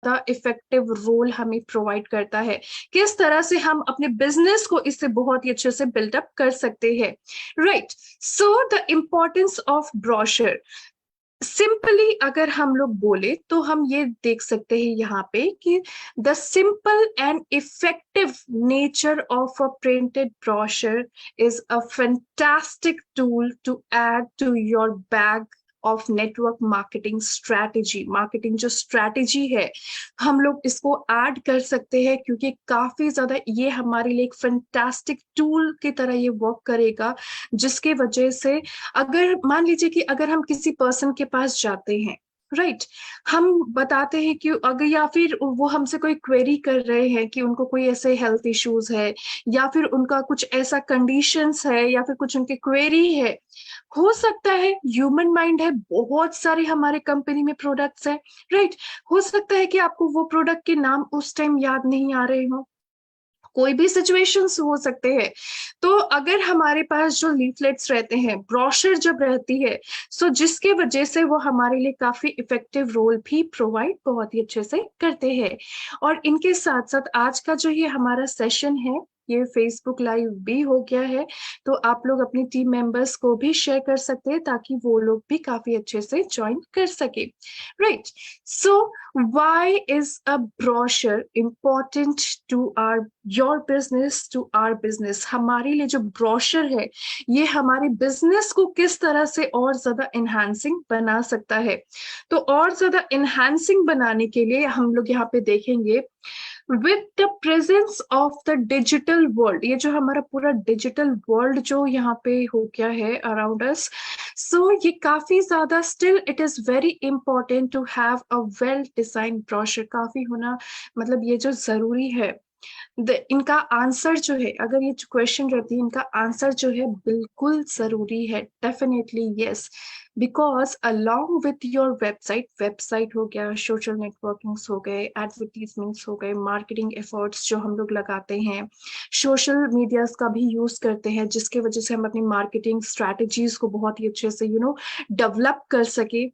Effective role हमें provide करता है, किस तरह से हम अपने बिजनेस को इससे बहुत ही अच्छे से बिल्डअप कर सकते हैं। Right. So the importance of brochure, simply अगर हम लोग बोले तो हम ये देख सकते हैं यहाँ पे कि the simple and effective nature of a printed brochure is a fantastic tool to add to your bag of network marketing strategy. Marketing जो स्ट्रैटेजी है हम लोग इसको ऐड कर सकते हैं, क्योंकि काफी ज्यादा ये हमारे लिए एक फैंटास्टिक टूल की तरह ये वर्क करेगा, जिसके वजह से अगर मान लीजिए कि अगर हम किसी पर्सन के पास जाते हैं, राइट, हम बताते हैं कि अगर या फिर वो हमसे कोई क्वेरी कर रहे हैं कि उनको कोई ऐसे हेल्थ इश्यूज है या फिर उनका कुछ ऐसा कंडीशंस है या फिर कुछ उनके क्वेरी है, हो सकता है ह्यूमन माइंड है, बहुत सारे हमारे कंपनी में प्रोडक्ट्स है, राइट, हो सकता है कि आपको वो प्रोडक्ट के नाम उस टाइम याद नहीं आ रहे हो, कोई भी सिचुएशंस हो सकते हैं। तो अगर हमारे पास जो लीफलेट्स रहते हैं, ब्रोशर जब रहती है, सो जिसके वजह से वो हमारे लिए काफी इफेक्टिव रोल भी प्रोवाइड बहुत ही अच्छे से करते हैं। और इनके साथ साथ आज का जो ये हमारा सेशन है, ये फेसबुक लाइव भी हो गया है, तो आप लोग अपनी टीम मेंबर्स को भी शेयर कर सकते हैं ताकि वो लोग भी काफी अच्छे से ज्वाइन कर सके। Right. So why is a brochure important to our your business to our business? हमारे लिए जो ब्रोशर है ये हमारे बिजनेस को किस तरह से और ज्यादा एनहांसिंग बना सकता है। तो और ज्यादा एनहांसिंग बनाने के लिए हम लोग यहाँ पे देखेंगे with the presence of the digital world, ये जो हमारा पूरा डिजिटल वर्ल्ड जो यहाँ पे हो गया है अराउंड अस, सो ये काफी ज्यादा still it is very important to have a well design brochure, काफी होना मतलब ये जो जरूरी है। इनका आंसर जो है, अगर ये क्वेश्चन रहती है, इनका आंसर जो है बिल्कुल जरूरी है, definitely yes, because along with your website, website हो गया, सोशल नेटवर्किंग्स हो गए, एडवर्टीजमेंट्स हो गए, मार्केटिंग एफर्ट्स जो हम लोग लगाते हैं, सोशल मीडियाज का भी यूज करते हैं, जिसके वजह से हम अपनी मार्केटिंग स्ट्रैटेजीज को बहुत ही अच्छे से डेवलप कर सके।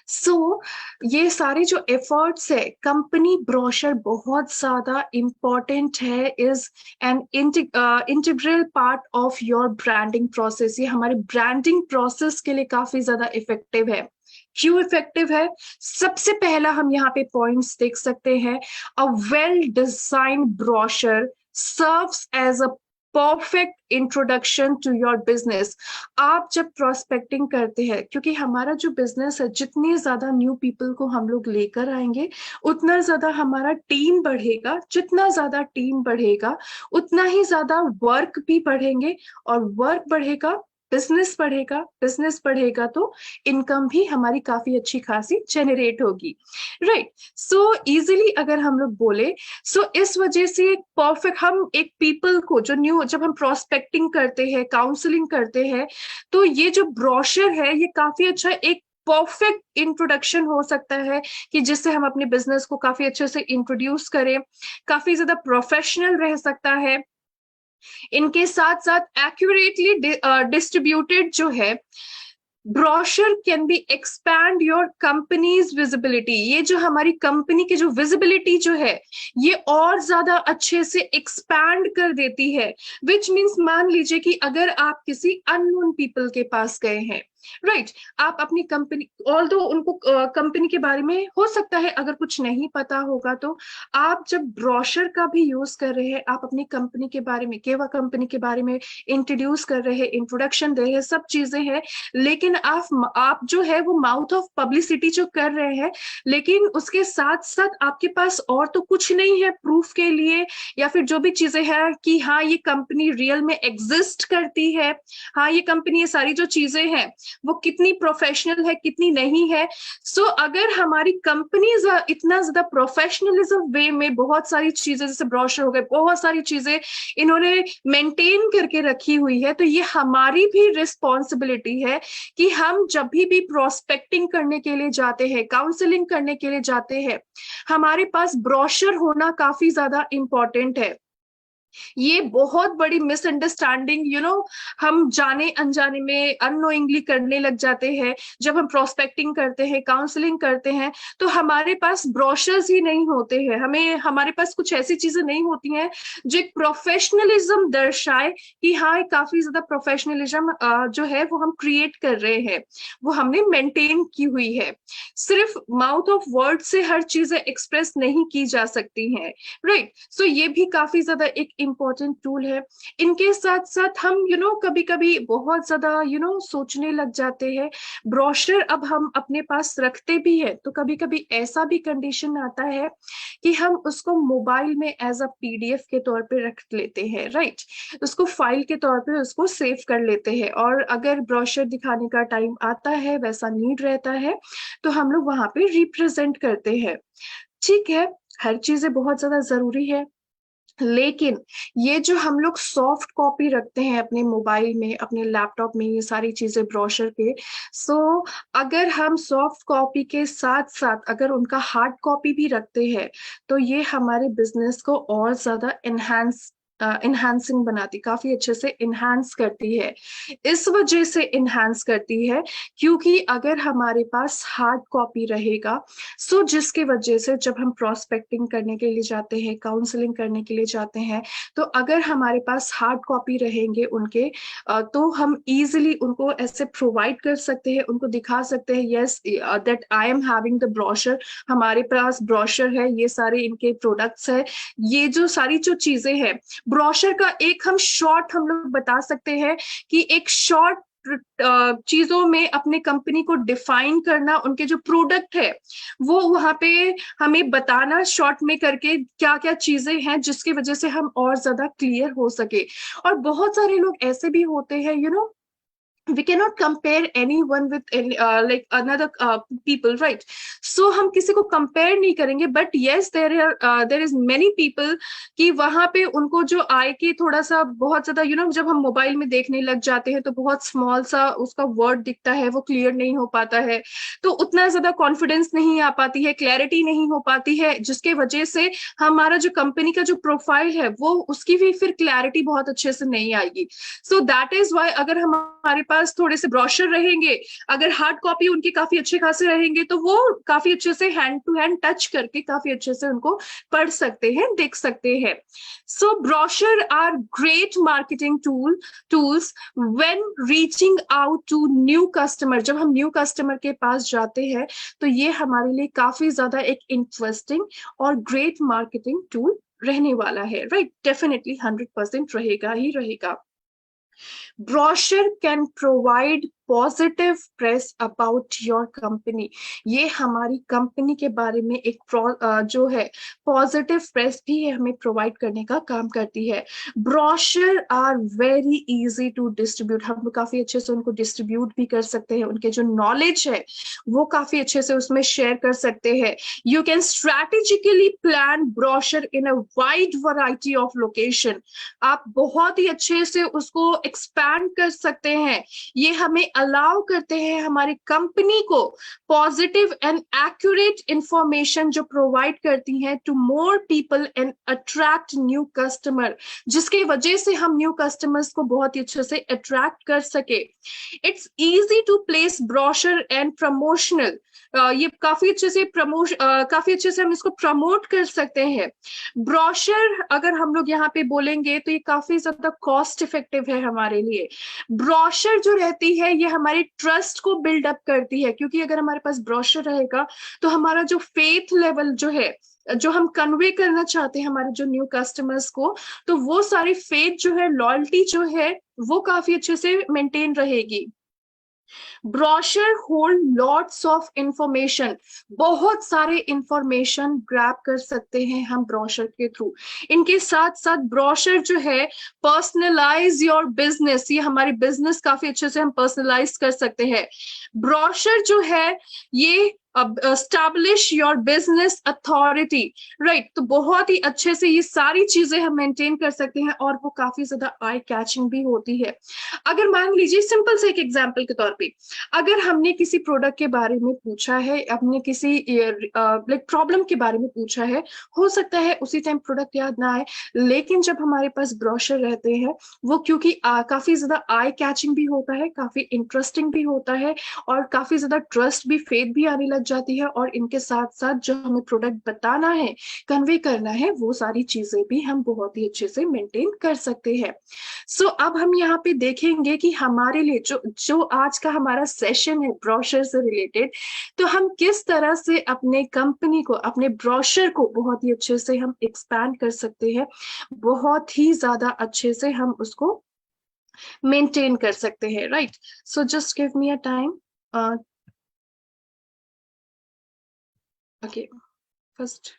सो ये सारे जो एफर्ट्स है, कंपनी ब्रोशर बहुत ज्यादा इम्पोर्टेंट है, is an integral part of your branding process. ये हमारे ब्रांडिंग प्रोसेस के लिए काफी ज्यादा इफेक्टिव है। क्यों इफेक्टिव है? सबसे पहला हम यहाँ पे पॉइंट्स देख सकते हैं, a well design brochure serves as a perfect introduction to your business. आप जब प्रोस्पेक्टिंग करते हैं, क्योंकि हमारा जो बिजनेस है, जितने ज्यादा न्यू पीपल को हम लोग लेकर आएंगे उतना ज्यादा हमारा टीम बढ़ेगा, जितना ज्यादा टीम बढ़ेगा उतना ही ज्यादा वर्क भी बढ़ेंगे, और वर्क बढ़ेगा बिजनेस बढ़ेगा, बिजनेस बढ़ेगा तो इनकम भी हमारी काफी अच्छी खासी जनरेट होगी। राइट। सो इजीली अगर हम लोग बोले, सो इस वजह से परफेक्ट हम एक पीपल को जो न्यू, जब हम प्रोस्पेक्टिंग करते हैं, काउंसलिंग करते हैं, तो ये जो ब्रोशर है ये काफी अच्छा एक परफेक्ट इंट्रोडक्शन हो सकता है, कि जिससे हम अपने बिजनेस को काफी अच्छे से इंट्रोड्यूस करें, काफी ज्यादा प्रोफेशनल रह सकता है। इनके साथ साथ एक्यूरेटली डिस्ट्रीब्यूटेड जो है brochure can be expand your companies visibility. ये जो हमारी कंपनी की जो विजिबिलिटी जो है ये और ज्यादा अच्छे से एक्सपैंड कर देती है, विच मीन्स मान लीजिए कि अगर आप किसी अननोन पीपल के पास गए हैं, राइट, आप अपनी कंपनी, ऑल्दो उनको कंपनी के बारे में हो सकता है अगर कुछ नहीं पता होगा, तो आप जब ब्रोशर का भी यूज कर रहे हैं, आप अपनी कंपनी के बारे में, केवा कंपनी के बारे में इंट्रोड्यूस कर रहे हैं, इंट्रोडक्शन दे रहे हैं, सब चीजें हैं, लेकिन आप जो है वो माउथ ऑफ पब्लिसिटी जो कर रहे हैं, लेकिन उसके साथ साथ आपके पास और तो कुछ नहीं है प्रूफ के लिए, या फिर जो भी चीजें हैं कि हाँ ये कंपनी रियल में एग्जिस्ट करती है, हाँ ये कंपनी, ये सारी जो चीजें हैं वो कितनी प्रोफेशनल है, कितनी नहीं है। सो अगर हमारी कंपनी इतना ज्यादा प्रोफेशनलिज्म वे में बहुत सारी चीजें, जैसे ब्रोशर हो गए, बहुत सारी चीजें इन्होंने मेंटेन करके रखी हुई है, तो ये हमारी भी रिस्पॉन्सिबिलिटी है कि हम जब भी प्रोस्पेक्टिंग करने के लिए जाते हैं, काउंसलिंग करने के लिए जाते हैं, हमारे पास ब्रोशर होना काफी ज्यादा इंपॉर्टेंट है। ये बहुत बड़ी मिसअंडरस्टैंडिंग हम जाने अनजाने में अननोइंगली करने लग जाते हैं। जब हम प्रोस्पेक्टिंग करते हैं, काउंसलिंग करते हैं, तो हमारे पास ब्रोशर्स ही नहीं होते हैं, हमारे पास कुछ ऐसी चीजें नहीं होती हैं जो एक प्रोफेशनलिज्म दर्शाए कि हाँ, काफी ज्यादा प्रोफेशनलिज्म जो है वो हम क्रिएट कर रहे हैं, वो हमने मेंटेन की हुई है। सिर्फ माउथ ऑफ वर्ड से हर चीजें एक्सप्रेस नहीं की जा सकती हैं, राइट। सो ये भी काफी ज्यादा एक इम्पोर्टेंट टूल है। इनके साथ साथ हम कभी कभी बहुत ज्यादा सोचने लग जाते हैं। ब्रोशर अब हम अपने पास रखते भी है, तो कभी कभी ऐसा भी कंडीशन आता है कि हम उसको मोबाइल में एज अ पीडीएफ के तौर पे रख लेते हैं, राइट। उसको फाइल के तौर पे उसको सेव कर लेते हैं, और अगर ब्रोशर दिखाने का टाइम आता है, वैसा नीड रहता है, तो हम लोग वहां पे रिप्रेजेंट करते हैं। ठीक है, हर चीजें बहुत ज्यादा जरूरी है, लेकिन ये जो हम लोग सॉफ्ट कॉपी रखते हैं अपने मोबाइल में, अपने लैपटॉप में, ये सारी चीजें ब्रोशर के, सो अगर हम सॉफ्ट कॉपी के साथ साथ अगर उनका हार्ड कॉपी भी रखते हैं, तो ये हमारे बिजनेस को और ज्यादा इनहांसिंग बनाती, काफी अच्छे से इनहांस करती है। इस वजह से इनहांस करती है क्योंकि अगर हमारे पास हार्ड कॉपी रहेगा, सो जिसकी वजह से जब हम प्रोस्पेक्टिंग करने के लिए जाते हैं, काउंसलिंग करने के लिए जाते हैं, तो अगर हमारे पास हार्ड कॉपी रहेंगे उनके, तो हम इजीली उनको ऐसे प्रोवाइड कर सकते हैं, उनको दिखा सकते हैं, yes that I am having the brochure, हमारे पास ब्रोशर है, ये सारे इनके प्रोडक्ट्स है, ये जो सारी जो चीजें हैं। ब्रोशर का एक हम लोग बता सकते हैं कि एक शॉर्ट चीजों में अपने कंपनी को डिफाइन करना, उनके जो प्रोडक्ट है वो वहां पे हमें बताना शॉर्ट में करके क्या क्या चीजें हैं, जिसकी वजह से हम और ज्यादा क्लियर हो सके। और बहुत सारे लोग ऐसे भी होते हैं, we cannot compare anyone with like another people, right? So हम किसी को compare नहीं करेंगे, but yes there is many people कि वहां पे उनको जो आय के थोड़ा सा बहुत ज्यादा जब हम मोबाइल में देखने लग जाते हैं तो बहुत स्मॉल सा उसका वर्ड दिखता है, वो क्लियर नहीं हो पाता है, तो उतना ज्यादा कॉन्फिडेंस नहीं आ पाती है, क्लैरिटी नहीं हो पाती है, जिसके वजह से हमारा जो कंपनी का जो प्रोफाइल है वो उसकी भी फिर क्लैरिटी बहुत अच्छे से नहीं आएगी। सो दैट इज वाई अगर हमारे पास थोड़े से ब्रोशर रहेंगे, अगर हार्ड कॉपी उनके काफी अच्छे खासे रहेंगे, तो वो काफी अच्छे से हैंड टू हैंड टच करके काफी अच्छे से उनको पढ़ सकते हैं, देख सकते हैं। So brochure are great marketing tools when reaching out to new customer. जब हम न्यू कस्टमर के पास जाते हैं, तो ये हमारे लिए काफी ज्यादा एक इंटरेस्टिंग और ग्रेट मार्केटिंग टूल रहने वाला है, राइट। डेफिनेटली 100% रहेगा ही रहेगा। Brochure can provide positive press about your company. ये हमारी कंपनी के बारे में एक जो है पॉजिटिव प्रेस भी हमें प्रोवाइड करने का काम करती है। Brochure are very easy to distribute, हम लोग काफी अच्छे से उनको डिस्ट्रीब्यूट भी कर सकते हैं, उनके जो नॉलेज है वो काफी अच्छे से उसमें शेयर कर सकते हैं। You can strategically plan brochure in a wide variety of location. आप बहुत ही अच्छे से उसको एक्सपैंड कर सकते हैं। ये हमें अलाउ करते हैं हमारी कंपनी को पॉजिटिव एंड एक्यूरेट इंफॉर्मेशन जो प्रोवाइड करती हैं to more people and attract new customer, जिसके वजह से हम न्यू कस्टमर्स को बहुत ही अच्छे से अट्रैक्ट कर सके। It's easy to place brochure and promotional, ये काफी अच्छे से हम इसको प्रमोट कर सकते हैं। ब्रोशर अगर हम लोग यहाँ पे बोलेंगे तो ये काफी ज्यादा कॉस्ट इफेक्टिव है हमारे लिए। ब्रोशर जो रहती है ये हमारे ट्रस्ट को बिल्डअप करती है, क्योंकि अगर हमारे पास ब्रोशर रहेगा तो हमारा जो फेथ लेवल जो है, जो हम कन्वे करना चाहते हैं हमारे जो न्यू कस्टमर्स को, तो वो सारी फेथ जो है, लॉयल्टी जो है, वो काफी अच्छे से मेंटेन रहेगी। Brochure hold lots of information, बहुत सारे इंफॉर्मेशन ग्रैब कर सकते हैं हम ब्रोशर के थ्रू। इनके साथ साथ ब्रोशर जो है पर्सनलाइज योर बिजनेस, ये हमारी बिजनेस काफी अच्छे से हम पर्सनलाइज कर सकते हैं। ब्रोशर जो है ये establish your business authority, right. तो बहुत ही अच्छे से ये सारी चीजें हम मेंटेन कर सकते हैं और वो काफी ज्यादा आई कैचिंग भी होती है। अगर मान लीजिए सिंपल से एक एग्जांपल के तौर पे, अगर हमने किसी प्रोडक्ट के बारे में पूछा है, हमने किसी लाइक प्रॉब्लम के बारे में पूछा है, हो सकता है उसी टाइम प्रोडक्ट याद ना आए, लेकिन जब हमारे पास ब्रोशर रहते हैं वो क्योंकि काफी ज्यादा आई कैचिंग भी होता है, काफी इंटरेस्टिंग भी होता है, और काफी ज्यादा ट्रस्ट भी, फेथ भी आने लग जाती है, और इनके साथ साथ जो हमें प्रोडक्ट बताना है, कन्वे करना है, वो सारी चीजें भी हम बहुत ही अच्छे से मेंटेन कर सकते हैं। सो अब हम यहाँ पे देखेंगे कि हमारे लिए जो जो आज का हमारा सेशन है ब्रोशर से रिलेटेड, तो हम किस तरह से अपने कंपनी को, अपने ब्रोशर को बहुत ही अच्छे से हम एक्सपैंड कर सकते हैं, बहुत ही ज्यादा अच्छे से हम उसको मेंटेन कर सकते हैं, right. So just give me a time. Okay, first,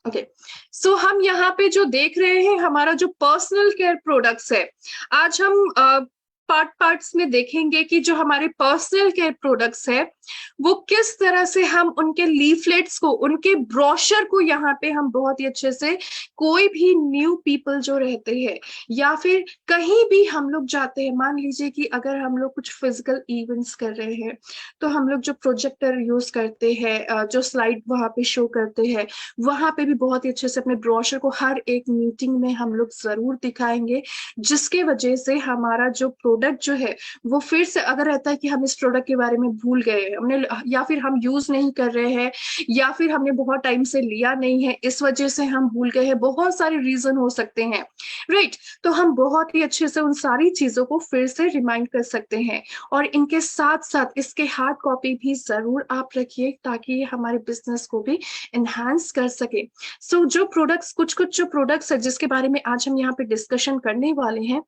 okay. So हम यहाँ पे जो देख रहे हैं हमारा जो पर्सनल केयर प्रोडक्ट्स है, आज हम पार्ट्स में देखेंगे कि जो हमारे पर्सनल केयर प्रोडक्ट्स है वो किस तरह से हम उनके लीफलेट्स को, उनके ब्रोशर को यहाँ पे हम बहुत ही अच्छे से, कोई भी न्यू पीपल जो रहते हैं या फिर कहीं भी हम लोग जाते हैं, मान लीजिए कि अगर हम लोग कुछ फिजिकल इवेंट्स कर रहे हैं तो हम लोग जो प्रोजेक्टर यूज करते हैं, जो स्लाइड वहां पे शो करते हैं, वहां पे भी बहुत ही अच्छे से अपने ब्रोशर को हर एक मीटिंग में हम लोग जरूर दिखाएंगे, जिसके वजह से हमारा जो प्रोडक्ट जो है वो फिर से, अगर रहता है कि हम इस प्रोडक्ट के बारे में भूल गए हमने, या फिर हम यूज नहीं कर रहे हैं, या फिर हमने बहुत टाइम से लिया नहीं है इस वजह से हम भूल गए हैं, बहुत सारे रीजन हो सकते हैं, राइट। तो हम बहुत ही अच्छे से उन सारी चीजों को फिर से रिमाइंड कर सकते हैं, और इनके साथ साथ इसके हार्ड कॉपी भी जरूर आप रखिए ताकि ये हमारे बिजनेस को भी एनहांस कर सके। सो जो प्रोडक्ट्स, कुछ कुछ जो प्रोडक्ट्स है जिसके बारे में आज हम यहाँ पे डिस्कशन करने वाले हैं,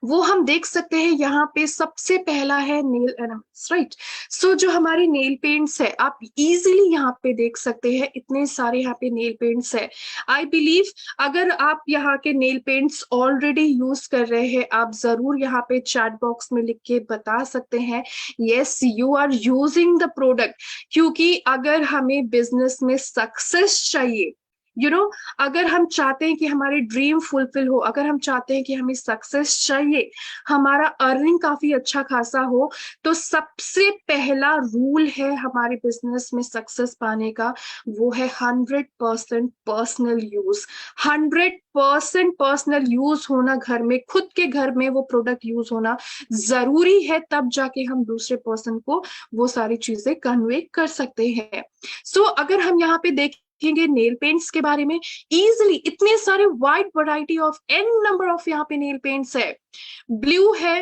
वो हम देख सकते हैं यहाँ पे। सबसे पहला है नेल एनामेल्स, राइट। सो जो हमारे नेल पेंट्स है, आप इजीली यहाँ पे देख सकते हैं, इतने सारे यहाँ पे नेल पेंट्स है। आई बिलीव अगर आप यहाँ के नेल पेंट्स ऑलरेडी यूज कर रहे हैं, आप जरूर यहाँ पे चैट बॉक्स में लिख के बता सकते हैं yes you are using the product. क्योंकि अगर हमें बिजनेस में सक्सेस चाहिए, अगर हम चाहते हैं कि हमारे ड्रीम फुलफिल हो, अगर हम चाहते हैं कि हमें सक्सेस चाहिए, हमारा अर्निंग काफी अच्छा खासा हो, तो सबसे पहला रूल है हमारे बिजनेस में सक्सेस पाने का, वो है 100% पर्सनल यूज। 100% पर्सनल यूज होना, घर में, खुद के घर में वो प्रोडक्ट यूज होना जरूरी है, तब जाके हम दूसरे पर्सन को वो सारी चीजें कन्वे कर सकते हैं। सो अगर हम यहाँ पे देखेंगे नेल पेंट्स के बारे में, इजिली इतने सारे wide variety of an number of यहाँ पे नेल पेंट्स है। ब्लू है,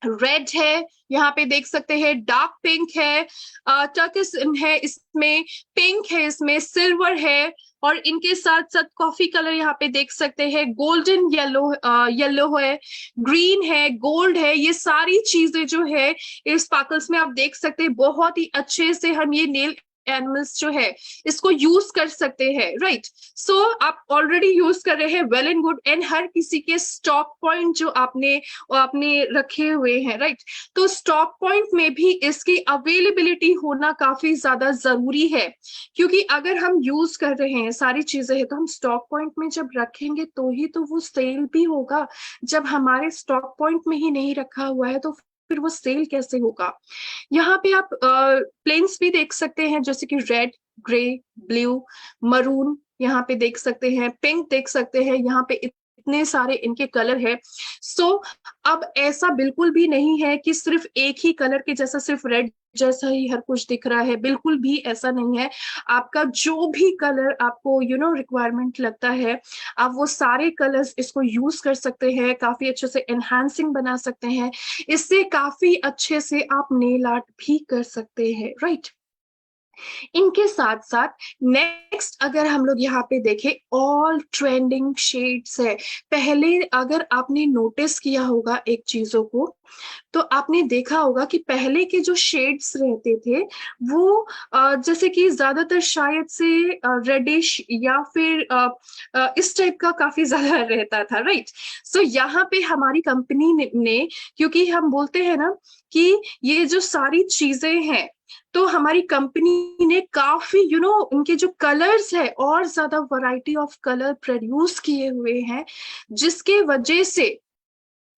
रेड है, यहाँ पे देख सकते हैं डार्क पिंक है, टर्किश है, इसमें पिंक है, इसमें सिल्वर है, और इनके साथ साथ कॉफी कलर यहाँ पे देख सकते हैं, गोल्डन येलो, येलो है, ग्रीन है, गोल्ड है। ये सारी चीजें जो है इस स्पार्कल्स में आप देख सकते हैं, बहुत ही अच्छे से हम ये नेल एनिमल्स जो है इसको यूज कर सकते हैं, राइट। सो आप ऑलरेडी यूज कर रहे हैं, वेल एंड गुड, एंड हर किसी के स्टॉक पॉइंट जो आपने रखे हुए हैं, राइट। तो स्टॉक पॉइंट में भी इसकी अवेलेबिलिटी होना काफी ज्यादा जरूरी है, क्योंकि अगर हम यूज कर रहे हैं सारी चीजें हैं तो हम स्टॉक पॉइंट में जब रखेंगे तो ही तो वो सेल भी होगा। जब हमारे स्टॉक पॉइंट में ही नहीं रखा हुआ है तो फिर वो सेल कैसे होगा। यहाँ पे आप प्लेन्स भी देख सकते हैं, जैसे कि रेड, ग्रे, ब्लू, मरून, यहाँ पे देख सकते हैं, पिंक देख सकते हैं, यहाँ पे इतने सारे इनके कलर है। सो अब ऐसा बिल्कुल भी नहीं है कि सिर्फ एक ही कलर के जैसा, सिर्फ रेड जैसा ही हर कुछ दिख रहा है, बिल्कुल भी ऐसा नहीं है। आपका जो भी कलर आपको रिक्वायरमेंट लगता है, आप वो सारे कलर्स इसको यूज कर सकते हैं, काफी अच्छे से एनहांसिंग बना सकते हैं, इससे काफी अच्छे से आप नेल आर्ट भी कर सकते हैं, राइट। इनके साथ साथ नेक्स्ट अगर हम लोग यहाँ पे देखें, ऑल ट्रेंडिंग शेड्स है। पहले अगर आपने नोटिस किया होगा एक चीजों को, तो आपने देखा होगा कि पहले के जो शेड्स रहते थे वो जैसे कि ज्यादातर शायद से रेडिश या फिर इस टाइप का काफी ज्यादा रहता था, राइट। सो यहाँ पे हमारी कंपनी ने क्योंकि हम बोलते हैं ना कि ये जो सारी चीजें हैं, तो हमारी कंपनी ने काफी उनके जो कलर्स है और ज्यादा वैरायटी ऑफ कलर प्रोड्यूस किए हुए हैं, जिसके वजह से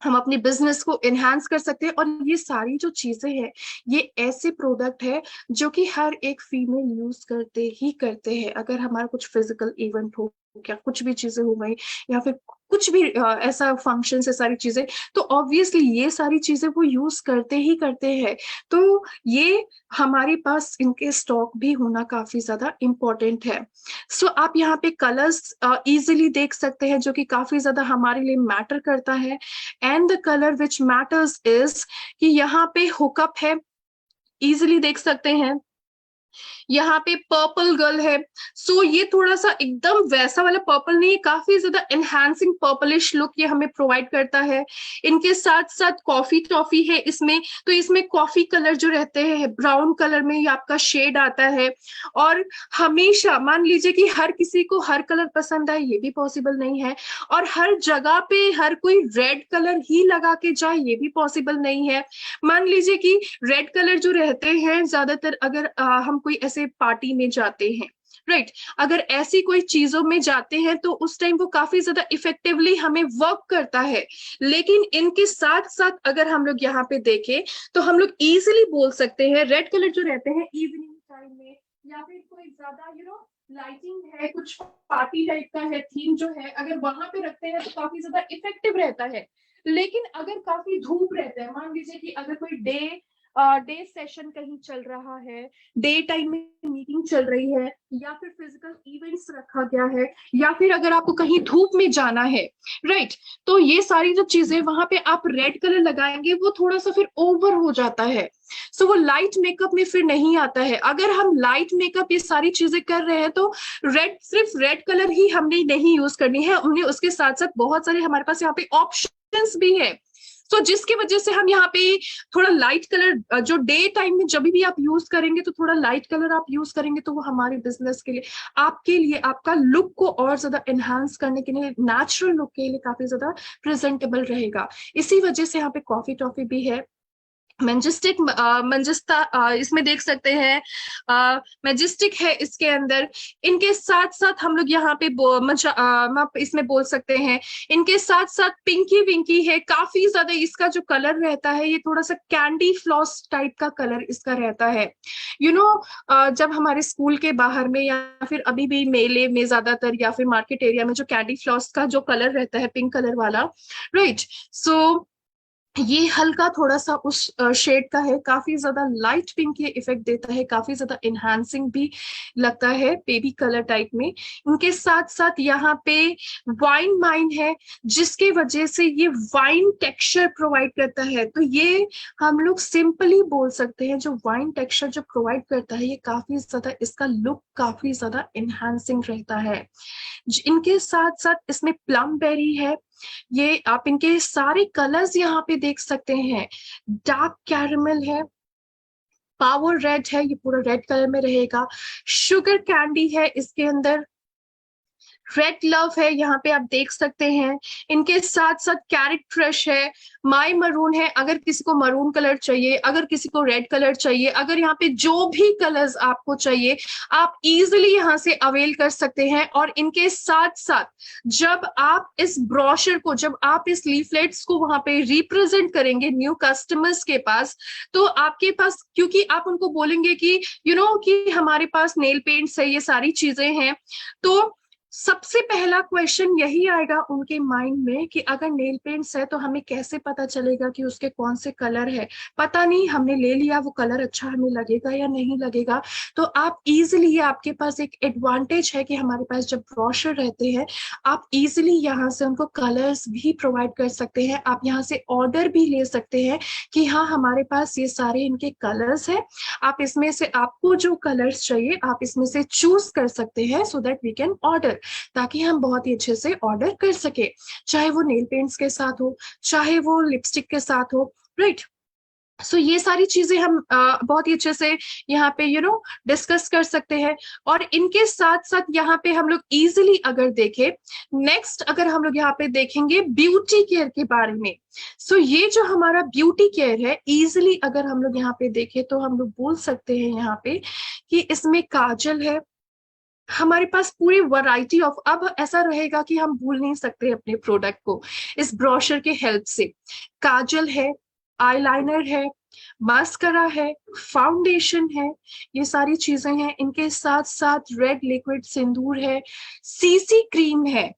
हम अपने बिजनेस को एनहांस कर सकते हैं। और ये सारी जो चीजें हैं, ये ऐसे प्रोडक्ट है जो कि हर एक फीमेल यूज करते ही करते हैं। अगर हमारा कुछ फिजिकल इवेंट हो, क्या कुछ भी चीजें हो गई, या फिर कुछ भी ऐसा फंक्शन है, सारी चीजें, तो ऑब्वियसली ये सारी चीजें वो यूज करते ही करते हैं। तो ये हमारे पास इनके स्टॉक भी होना काफी ज्यादा इम्पोर्टेंट है। सो आप यहाँ पे कलर्स इजीली देख सकते हैं, जो कि काफी ज्यादा हमारे लिए मैटर करता है। And the colour which matters is कि यहाँ पे हुकअप है, इजिली देख सकते हैं। यहाँ पे पर्पल गर्ल है। सो ये थोड़ा सा एकदम वैसा वाला पर्पल नहीं, काफी ज्यादा एनहांसिंग पर्पलिश लुक ये हमें प्रोवाइड करता है। इनके साथ साथ कॉफी टॉफी है इसमें, तो इसमें कॉफी कलर जो रहते हैं, ब्राउन कलर में ये आपका शेड आता है। और हमेशा मान लीजिए कि हर किसी को हर कलर पसंद आए, ये भी पॉसिबल नहीं है। और हर जगह पे हर कोई रेड कलर ही लगा के जाए, ये भी पॉसिबल नहीं है। मान लीजिए कि रेड कलर जो रहते हैं ज्यादातर, अगर हम कोई ऐसे पार्टी में जाते हैं, राइट, अगर ऐसी कोई चीजों में जाते हैं तो उस टाइम वो काफी ज्यादा इफेक्टिवली हमें वर्क करता है। लेकिन इनके साथ साथ अगर हम लोग यहाँ पे देखें, तो हम लोग इजिली बोल सकते हैं रेड कलर जो रहते हैं इवनिंग टाइम में, या फिर कोई ज्यादा लाइटिंग है, कुछ पार्टी टाइप का है, थीम जो है, अगर वहां पे रखते हैं तो काफी ज्यादा इफेक्टिव रहता है। लेकिन अगर काफी धूप रहता है, मान लीजिए कि अगर कोई डे सेशन कहीं चल रहा है, डे टाइम में मीटिंग चल रही है, या फिर फिजिकल इवेंट्स रखा गया है, या फिर अगर आपको कहीं धूप में जाना है, राइट, तो ये सारी जो चीजें वहां पे आप रेड कलर लगाएंगे, वो थोड़ा सा फिर ओवर हो जाता है। सो वो लाइट मेकअप में फिर नहीं आता है। अगर हम लाइट मेकअप ये सारी चीजें कर रहे हैं, तो रेड, सिर्फ रेड कलर ही हमने नहीं यूज करनी है, हमने उसके साथ साथ बहुत सारे हमारे पास यहाँ पे ऑप्शंस भी है। तो जिसकी वजह से हम यहाँ पे थोड़ा लाइट कलर, जो डे टाइम में जब भी आप यूज करेंगे, तो थोड़ा लाइट कलर आप यूज करेंगे, तो वो हमारे बिजनेस के लिए, आपके लिए, आपका लुक को और ज्यादा एनहांस करने के लिए, नेचुरल लुक के लिए काफी ज्यादा प्रेजेंटेबल रहेगा। इसी वजह से यहाँ पे कॉफी टॉफी भी है, मैजेस्टिक, मैजेस्टा, इसमें देख सकते हैं, मैजेस्टिक है इसके अंदर। इनके साथ साथ हम लोग यहाँ पे इसमें बोल सकते हैं, इनके साथ साथ पिंकी विंकी है। काफी ज्यादा इसका जो कलर रहता है, ये थोड़ा सा कैंडी फ्लॉस टाइप का कलर इसका रहता है। जब हमारे स्कूल के बाहर में, या फिर अभी भी मेले में ज्यादातर, या फिर मार्केट एरिया में, जो कैंडी फ्लॉस का जो कलर रहता है, पिंक कलर वाला, राइट। सो ये हल्का थोड़ा सा उस शेड का है, काफी ज्यादा लाइट पिंक ये इफेक्ट देता है, काफी ज्यादा एनहांसिंग भी लगता है, बेबी कलर टाइप में। इनके साथ साथ यहाँ पे वाइन माइन है, जिसके वजह से ये वाइन टेक्सचर प्रोवाइड करता है। तो ये हम लोग सिंपली बोल सकते हैं, जो वाइन टेक्सचर जो प्रोवाइड करता है, ये काफी ज्यादा, इसका लुक काफी ज्यादा एनहांसिंग रहता है। इनके साथ साथ इसमें प्लम बेरी है। ये आप इनके सारे कलर्स यहाँ पे देख सकते हैं। डार्क कैरमल है, पावर रेड है, ये पूरा रेड कलर में रहेगा। शुगर कैंडी है इसके अंदर, रेड लव है, यहाँ पे आप देख सकते हैं। इनके साथ साथ कैरेट क्रश है, माई मरून है, अगर किसी को मरून कलर चाहिए, अगर किसी को रेड कलर चाहिए, अगर यहाँ पे जो भी कलर्स आपको चाहिए, आप इजिली यहाँ से अवेल कर सकते हैं। और इनके साथ साथ जब आप इस ब्रोशर को, जब आप इस लीफलेट्स को वहां पे रिप्रेजेंट करेंगे न्यू कस्टमर्स के पास, तो आपके पास, क्योंकि आप उनको बोलेंगे कि कि हमारे पास नेल पेंट्स है, ये सारी चीजें हैं, तो सबसे पहला क्वेश्चन यही आएगा उनके माइंड में कि अगर नेल पेंट्स है तो हमें कैसे पता चलेगा कि उसके कौन से कलर है। पता नहीं, हमने ले लिया, वो कलर अच्छा हमें लगेगा या नहीं लगेगा। तो आप इजीली, आपके पास एक एडवांटेज है कि हमारे पास जब ब्रोशर रहते हैं, आप इजीली यहाँ से उनको कलर्स भी प्रोवाइड कर सकते हैं। आप यहाँ से ऑर्डर भी ले सकते हैं कि हाँ, हमारे पास ये सारे इनके कलर्स है, आप इसमें से आपको जो कलर्स चाहिए आप इसमें से चूज कर सकते हैं, so that we can order, ताकि हम बहुत ही अच्छे से ऑर्डर कर सके, चाहे वो नेल पेंट्स के साथ हो, चाहे वो लिपस्टिक के साथ हो, राइट। सो ये सारी चीजें हम बहुत ही अच्छे से यहाँ पे डिस्कस कर सकते हैं। और इनके साथ साथ यहाँ पे हम लोग इजीली अगर देखें, नेक्स्ट अगर हम लोग यहाँ पे देखेंगे ब्यूटी केयर के बारे में। सो ये जो हमारा ब्यूटी केयर है, इजीली अगर हम लोग यहाँ पे देखें तो हम लोग बोल सकते हैं यहाँ पे कि इसमें काजल है, हमारे पास पूरी वैरायटी ऑफ, अब ऐसा रहेगा कि हम भूल नहीं सकते अपने प्रोडक्ट को इस ब्रोशर के हेल्प से। काजल है, आईलाइनर है, मास्करा है, फाउंडेशन है, ये सारी चीजें हैं। इनके साथ साथ रेड लिक्विड सिंदूर है, सीसी क्रीम है,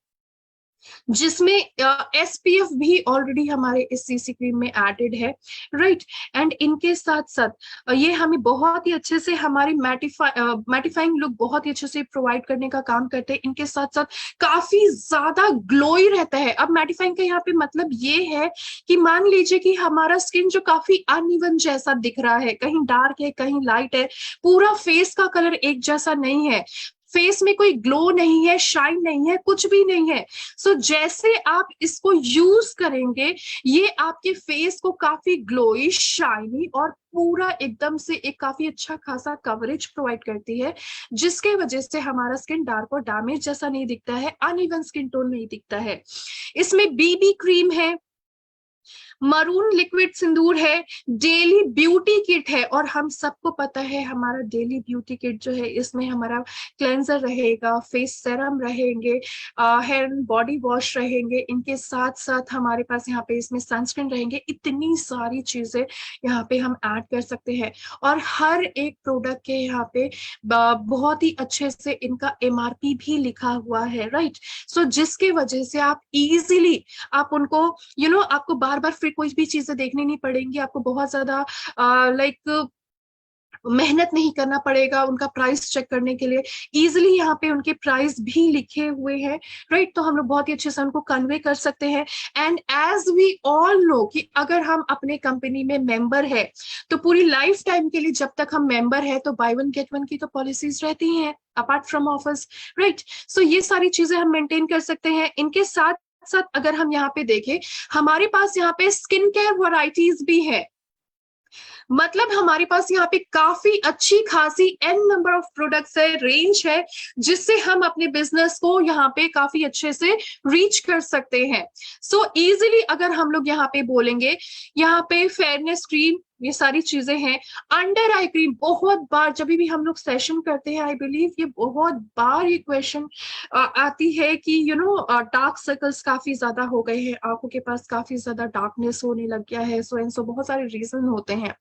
जिसमें एसपीएफ भी ऑलरेडी हमारे इस सीसी क्रीम में एडेड है, राइट। एंड इनके साथ साथ ये हमें बहुत ही अच्छे से हमारी मैटिफाइंग लुक बहुत ही अच्छे से प्रोवाइड करने का काम करते हैं। इनके साथ साथ काफी ज्यादा ग्लोई रहता है। अब मैटिफाइंग का यहाँ पे मतलब ये है कि मान लीजिए कि हमारा स्किन जो काफी अनइवन जैसा दिख रहा है, कहीं डार्क है कहीं लाइट है, पूरा फेस का कलर एक जैसा नहीं है, फेस में कोई ग्लो नहीं है, शाइन नहीं है, कुछ भी नहीं है। सो जैसे आप इसको यूज करेंगे, ये आपके फेस को काफी ग्लोई, शाइनी और पूरा एकदम से एक काफी अच्छा खासा कवरेज प्रोवाइड करती है, जिसके वजह से हमारा स्किन डार्क और डैमेज जैसा नहीं दिखता है, अनइवन स्किन टोन नहीं दिखता है। इसमें बीबी क्रीम है, मरून लिक्विड सिंदूर है, डेली ब्यूटी किट है। और हम सबको पता है हमारा डेली ब्यूटी किट जो है, इसमें हमारा क्लेंजर रहेगा, फेस सेरम रहेंगे, हेयर एंड बॉडी वॉश रहेंगे, इनके साथ साथ हमारे पास यहाँ पे इसमें सनस्क्रीन रहेंगे। इतनी सारी चीजें यहाँ पे हम ऐड कर सकते हैं। और हर एक प्रोडक्ट के यहाँ पे बहुत ही अच्छे से इनका एमआरपी भी लिखा हुआ है, राइट। सो जिसके वजह से आप इजीली आप उनको आपको बार बार फिर कोई भी चीजें देखनी नहीं पड़ेंगी, आपको बहुत ज्यादा लाइक मेहनत नहीं करना पड़ेगा उनका प्राइस चेक करने के लिए। इजिली यहाँ पे उनके प्राइस भी लिखे हुए हैं, राइट। तो हम लोग बहुत ही अच्छे से उनको कन्वे कर सकते हैं। And as we all know कि अगर हम अपने कंपनी में मेंबर है तो पूरी लाइफ टाइम के लिए जब तक हम मेंबर है तो बाय वन गेट वन की तो पॉलिसीज रहती हैं अपार्ट फ्रॉम ऑफर्स, राइट। सो ये सारी चीजें हम मेंटेन कर सकते हैं। इनके साथ साथ अगर हम यहाँ पे देखें, हमारे पास यहाँ पे स्किन केयर वैरायटीज भी है। मतलब हमारे पास यहाँ पे काफी अच्छी खासी एन नंबर ऑफ प्रोडक्ट्स है, रेंज है, जिससे हम अपने बिजनेस को यहाँ पे काफी अच्छे से रीच कर सकते हैं। सो इजीली अगर हम लोग यहाँ पे बोलेंगे, यहाँ पे फेयरनेस क्रीम, ये सारी चीजें हैं। अंडर आई क्रीम, बहुत बार जब भी हम लोग सेशन करते हैं, आई बिलीव ये बहुत बार ये क्वेश्चन आती है कि डार्क सर्कल्स काफी ज्यादा हो गए हैं, आंखों के पास काफी ज्यादा डार्कनेस होने लग गया है, सो एंड सो बहुत सारे रीजन होते हैं।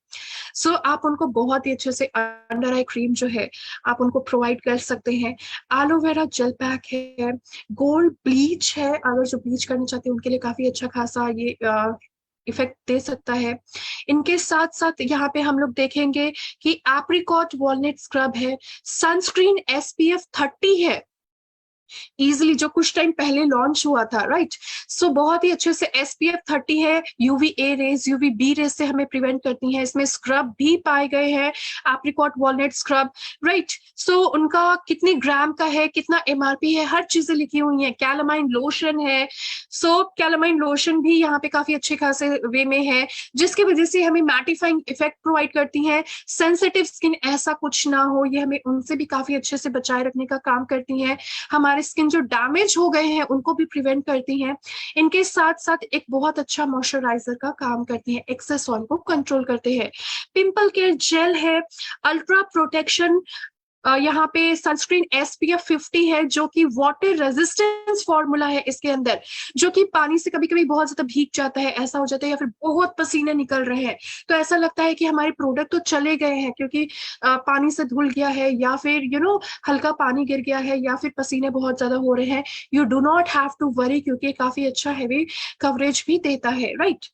सो आप उनको बहुत ही अच्छे से अंडर आई क्रीम जो है आप उनको प्रोवाइड कर सकते हैं। एलोवेरा जेल पैक है, गोल्ड ब्लीच है, अगर जो ब्लीच करना चाहते हैं उनके लिए काफी अच्छा खासा ये इफेक्ट दे सकता है। इनके साथ साथ यहाँ पे हम लोग देखेंगे कि एप्रिकॉट वॉलनट स्क्रब है, सनस्क्रीन एसपीएफ 30 है, इजिली जो कुछ टाइम पहले लॉन्च हुआ था, राइट। सो बहुत ही अच्छे से एसपीएफ 30 है, UV A rays UV B rays से हमें प्रिवेंट करती है। इसमें स्क्रब भी पाए गए हैं, एप्रिकॉट वॉलनट स्क्रब, राइट। सो उनका कितने ग्राम का है, कितना एमआरपी है, हर चीजें लिखी हुई है। कैलामाइन लोशन है, सो कैलामाइन लोशन भी यहाँ पे काफी अच्छे खासे वे में है, जिसकी वजह से हमें मैटिफाइंग इफेक्ट प्रोवाइड करती है। सेंसिटिव स्किन ऐसा कुछ ना हो, ये हमें उनसे भी काफी अच्छे से बचाए रखने का काम करती है। हमारे स्किन जो डैमेज हो गए हैं उनको भी प्रिवेंट करती हैं। इनके साथ साथ एक बहुत अच्छा मॉइस्चराइजर का काम करती है, एक्सेस ऑयल को कंट्रोल करते हैं। पिंपल केयर जेल है, अल्ट्रा प्रोटेक्शन यहाँ पे सनस्क्रीन SPF 50 है, जो कि वाटर रेजिस्टेंस फॉर्मूला है इसके अंदर, जो कि पानी से कभी कभी बहुत ज्यादा भीग जाता है, ऐसा हो जाता है, या फिर बहुत पसीने निकल रहे हैं तो ऐसा लगता है कि हमारे प्रोडक्ट तो चले गए हैं क्योंकि पानी से धुल गया है, या फिर हल्का पानी गिर गया है, या फिर पसीने बहुत ज्यादा हो रहे हैं। You do not have to worry, क्योंकि काफी अच्छा हैवी कवरेज भी देता है, राइट।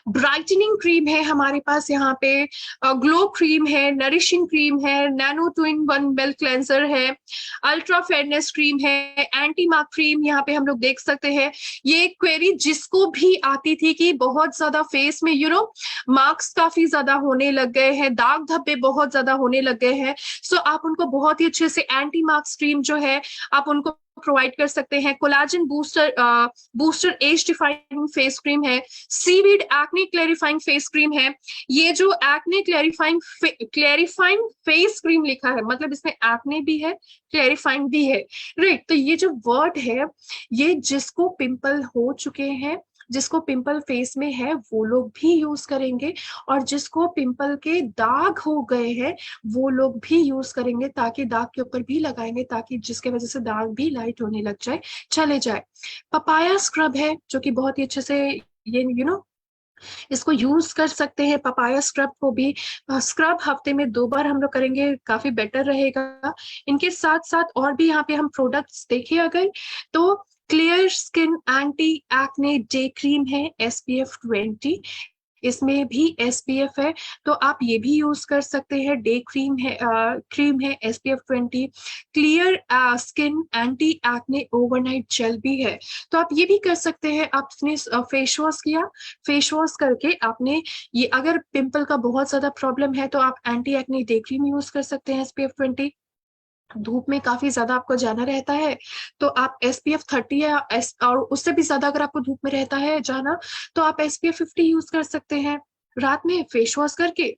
ब्राइटनिंग क्रीम है हमारे पास यहाँ पे, ग्लो क्रीम है, नरिशिंग क्रीम है, nano two in one milk cleanser है, अल्ट्रा फेयरनेस क्रीम है, एंटी मार्क क्रीम यहाँ पे हम लोग देख सकते हैं। ये क्वेरी जिसको भी आती थी कि बहुत ज्यादा फेस में मार्क्स काफी ज्यादा होने लग गए हैं, दाग धब्बे बहुत ज्यादा होने लग गए हैं, सो आप उनको बहुत ही अच्छे से एंटी मार्क्स क्रीम जो है आप उनको प्रोवाइड कर सकते हैं। Collagen booster age defining face cream है, seaweed acne clarifying face cream है। ये जो एक्ने क्लैरिफाइंग फेस क्रीम लिखा है, मतलब इसमें एक्ने भी है, क्लैरिफाइंग भी है, राइट। तो ये जो वर्ड है, ये जिसको पिंपल हो चुके हैं, जिसको पिंपल फेस में है, वो लोग भी यूज करेंगे, और जिसको पिंपल के दाग हो गए हैं वो लोग भी यूज करेंगे, ताकि दाग के ऊपर भी लगाएंगे, ताकि जिसके वजह से दाग भी लाइट होने लग जाए, चले जाए। पपाया स्क्रब है, जो कि बहुत ही अच्छे से ये इसको यूज कर सकते हैं। पपाया स्क्रब को भी स्क्रब हफ्ते में 2 बार हम लोग करेंगे, काफी बेटर रहेगा। इनके साथ साथ और भी यहाँ पे हम प्रोडक्ट्स देखें अगर, तो clear skin anti acne day cream है SPF 20, इसमें भी SPF है, तो आप ये भी यूज कर सकते हैं। डे क्रीम है SPF 20, clear skin anti acne overnight gel भी है, तो आप ये भी कर सकते हैं। आपने फेस वॉश किया, फेस वॉश करके आपने ये, अगर पिंपल का बहुत ज्यादा प्रॉब्लम है तो आप anti acne day cream use कर सकते हैं SPF 20। धूप में काफी ज्यादा आपको जाना रहता है तो आप SPF 30 और उससे भी ज्यादा अगर आपको धूप में रहता है जाना, तो आप SPF 50 यूज कर सकते हैं। रात में फेस वॉश करके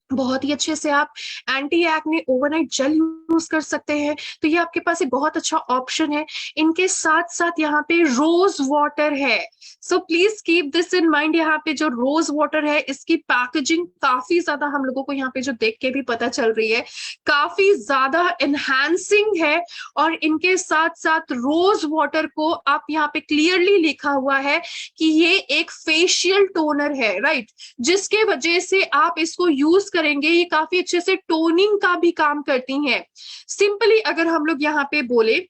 बहुत ही अच्छे से आप anti acne overnight gel use कर सकते हैं, तो ये आपके पास एक बहुत अच्छा ऑप्शन है। इनके साथ साथ यहाँ पे रोज वाटर है, so please keep this in mind. यहाँ पे जो रोज वाटर है, इसकी पैकेजिंग काफी ज्यादा हम लोगों को यहाँ पे जो देख के भी पता चल रही है, काफी ज्यादा एनहांसिंग है। और इनके साथ साथ रोज वाटर को आप यहाँ पे क्लियरली लिखा हुआ है कि ये एक फेशियल टोनर है, राइट, जिसके वजह से आप इसको यूज करेंगे, ये काफी अच्छे से टोनिंग का भी काम करती हैं। सिंपली अगर हम लोग यहाँ पे बोले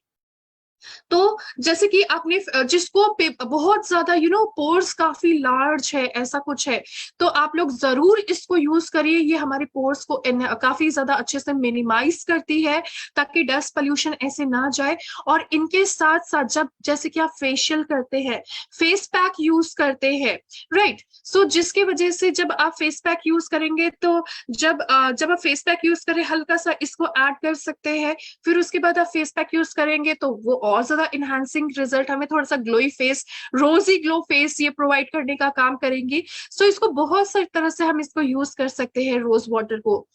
तो जैसे कि आपने जिसको बहुत ज्यादा पोर्स काफी लार्ज है, ऐसा कुछ है, तो आप लोग जरूर इसको यूज करिए। ये हमारे पोर्स को काफी ज्यादा अच्छे से मिनिमाइज करती है, ताकि डस्ट पोल्यूशन ऐसे ना जाए। और इनके साथ साथ जब जैसे कि आप फेशियल करते हैं, फेस पैक यूज करते हैं, राइट, सो जिसके वजह से जब आप फेस पैक यूज करेंगे, तो जब आप फेस पैक यूज करें, हल्का सा इसको ऐड कर सकते हैं, फिर उसके बाद आप फेस पैक यूज करेंगे तो वो और ज्यादा इनहांसिंग रिजल्ट, हमें थोड़ा सा ग्लोई फेस, रोजी ग्लो फेस ये प्रोवाइड करने का काम करेंगी। सो इसको बहुत सारी तरह से हम इसको यूज कर सकते हैं, रोज वाटर को।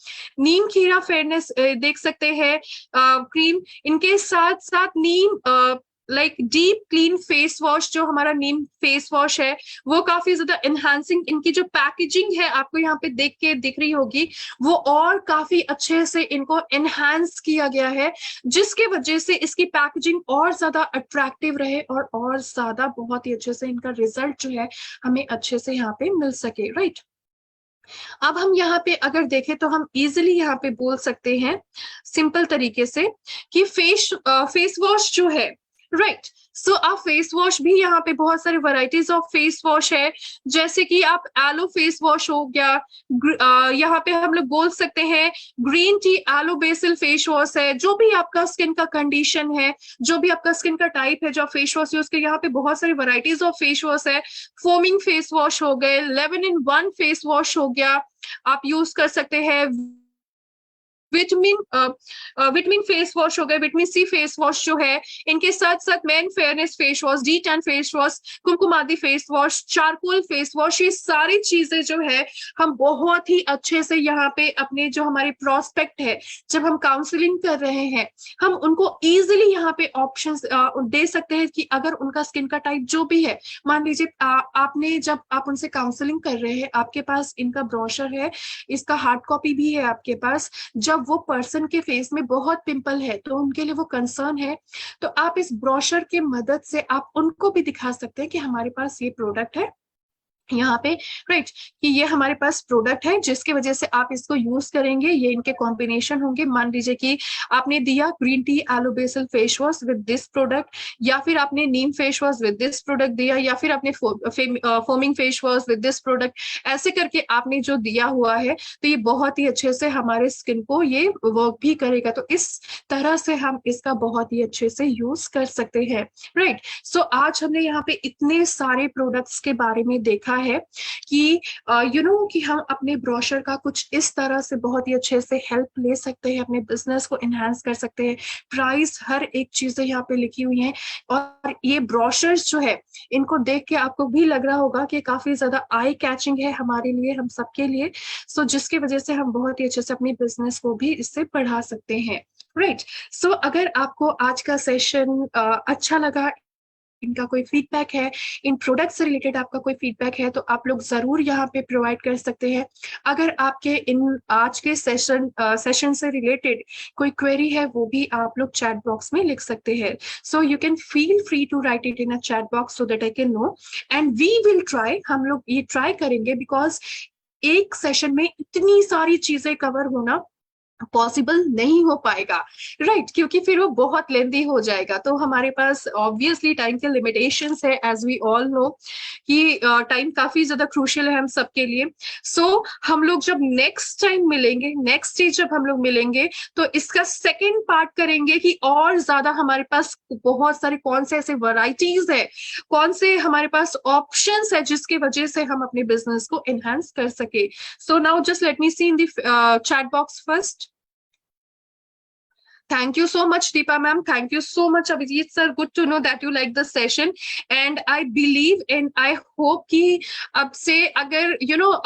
नीम खीरा फेयरनेस देख सकते हैं क्रीम, इनके साथ साथ neem like deep clean face wash, जो हमारा नीम फेस वॉश है, वो काफी ज्यादा एनहांसिंग, इनकी जो पैकेजिंग है आपको यहाँ पे देख के दिख रही होगी, वो और काफी अच्छे से इनको एनहांस किया गया है, जिसके वजह से इसकी पैकेजिंग और ज्यादा अट्रैक्टिव रहे, और ज्यादा बहुत ही अच्छे से इनका रिजल्ट जो है हमें अच्छे से यहाँ पे मिल सके, राइट। अब हम यहाँ पे अगर देखें तो हम इजिली यहाँ पे बोल सकते हैं सिंपल तरीके से कि फेस वॉश जो है, राइट, सो आप फेस वॉश भी यहाँ पे बहुत सारे वैरायटीज ऑफ फेस वॉश है, जैसे कि आप एलो फेस वॉश हो गया, यहाँ पे हम लोग बोल सकते हैं green tea aloe basil face wash है। जो भी आपका स्किन का कंडीशन है, जो भी आपका स्किन का टाइप है, जो आप फेस वॉश यूज कर, यहाँ पे बहुत सारी वैरायटीज ऑफ फेस वॉश है। फोमिंग फेस वॉश हो गए, 11 in 1 फेस वॉश हो गया, आप यूज कर सकते हैं। विटामिन फेस वॉश हो गए, विटामिन C फेस वॉश जो है, इनके साथ साथ man fairness face wash, D10 face wash, Kumkumadi face wash, charcoal face wash, ये सारी चीजें जो है हम बहुत ही अच्छे से यहाँ पे अपने जो हमारे प्रोस्पेक्ट है, जब हम काउंसलिंग कर रहे हैं, हम उनको इजिली यहाँ पे ऑप्शंस दे सकते हैं कि अगर उनका स्किन का टाइप जो भी है, मान लीजिए आपने जब आप उनसे काउंसलिंग कर रहे हैं, आपके पास इनका ब्रोशर है, इसका हार्ड कॉपी भी है आपके पास, जब वो पर्सन के फेस में बहुत पिंपल है तो उनके लिए वो कंसर्न है, तो आप इस ब्रोशर के मदद से आप उनको भी दिखा सकते हैं कि हमारे पास ये प्रोडक्ट है यहाँ पे, राइट, कि ये हमारे पास प्रोडक्ट है जिसकी वजह से आप इसको यूज करेंगे, ये इनके कॉम्बिनेशन होंगे। मान लीजिए कि आपने दिया green tea aloe basil face wash with this product, या फिर आपने neem face wash with this product दिया, या फिर आपने foaming face wash with this product, ऐसे करके आपने जो दिया हुआ है तो ये बहुत ही अच्छे से हमारे स्किन को ये वर्क भी करेगा। तो इस तरह से हम इसका बहुत ही अच्छे से यूज कर सकते हैं, राइट। सो आज हमने यहाँ पे इतने सारे प्रोडक्ट्स के बारे में देखा है कि कि हम अपने ब्रोशर का कुछ इस तरह से बहुत ही अच्छे से हेल्प ले सकते हैं, अपने बिजनेस को एनहांस कर सकते हैं। प्राइस हर एक चीजें यहाँ पे लिखी हुई हैं, और ये ब्रोशर्स जो है इनको देख के आपको भी लग रहा होगा कि काफी ज्यादा आई कैचिंग है हमारे लिए, हम सबके लिए। सो जिसकी वजह से हम बहुत ही अच्छे से अपनी बिजनेस को भी इससे बढ़ा सकते हैं, राइट। सो अगर आपको आज का सेशन अच्छा लगा, इनका कोई फीडबैक है, इन प्रोडक्ट से रिलेटेड आपका कोई फीडबैक है, तो आप लोग जरूर यहाँ पे प्रोवाइड कर सकते हैं। अगर आपके इन आज के सेशन से रिलेटेड कोई क्वेरी है वो भी आप लोग चैट बॉक्स में लिख सकते हैं। So you can feel free to write it in a chat box so that I can know, and we will try, हम लोग ये ट्राई करेंगे, बिकॉज एक सेशन में इतनी सारी चीजें कवर होना पॉसिबल नहीं हो पाएगा, राइट, क्योंकि फिर वो बहुत लेंदी हो जाएगा। तो हमारे पास ऑब्वियसली टाइम के लिमिटेशंस है, एज वी ऑल नो कि टाइम काफी ज्यादा क्रूशियल है हम सबके लिए। सो हम लोग जब नेक्स्ट टाइम मिलेंगे, नेक्स्ट डे जब हम लोग मिलेंगे, तो इसका सेकेंड पार्ट करेंगे कि और ज्यादा हमारे पास बहुत सारे कौन से ऐसे वैरायटीज है, कौन से हमारे पास ऑप्शंस है जिसकी वजह से हम अपने बिजनेस को एनहांस कर सके। So now just let me see in the chat box first. Thank you so much, Deepa ma'am. Thank you so much, Abhijit sir. Good to know that you like the session. And I believe and I hope कि अब से अगर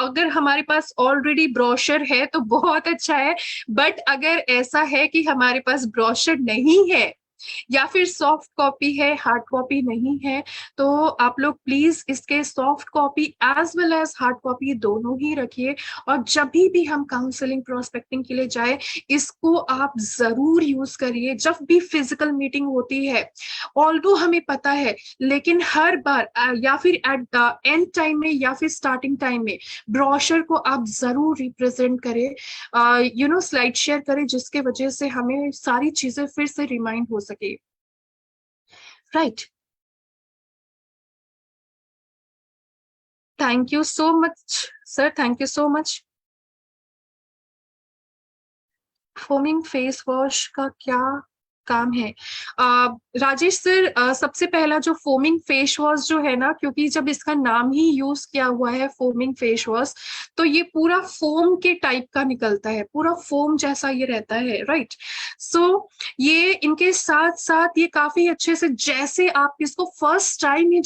अगर हमारे पास already brochure है तो बहुत अच्छा है, बट अगर ऐसा है कि हमारे पास ब्रोशर नहीं है या फिर सॉफ्ट कॉपी है, हार्ड कॉपी नहीं है, तो आप लोग प्लीज इसके soft copy as well as hard copy दोनों ही रखिए। और जब भी हम काउंसलिंग प्रोस्पेक्टिंग के लिए जाए, इसको आप जरूर यूज करिए जब भी फिजिकल मीटिंग होती है। ऑल्दो हमें पता है, लेकिन हर बार या फिर एट द एंड टाइम में या फिर स्टार्टिंग टाइम में ब्रोशर को आप जरूर रिप्रेजेंट करें, स्लाइड शेयर करें, जिसके वजह से हमें सारी चीजें फिर से रिमाइंड हो सके, right. Thank you so much sir, thank you so much. Foaming face wash का क्या काम है? राजेश सर, सबसे पहला जो फोमिंग फेस वॉश जो है ना, क्योंकि जब इसका नाम ही यूज किया हुआ है फोमिंग फेस वॉश, तो ये पूरा फोम के टाइप का निकलता है, पूरा फोम जैसा ये रहता है, राइट। सो ये इनके साथ साथ ये काफी अच्छे से, जैसे आप इसको फर्स्ट टाइम ही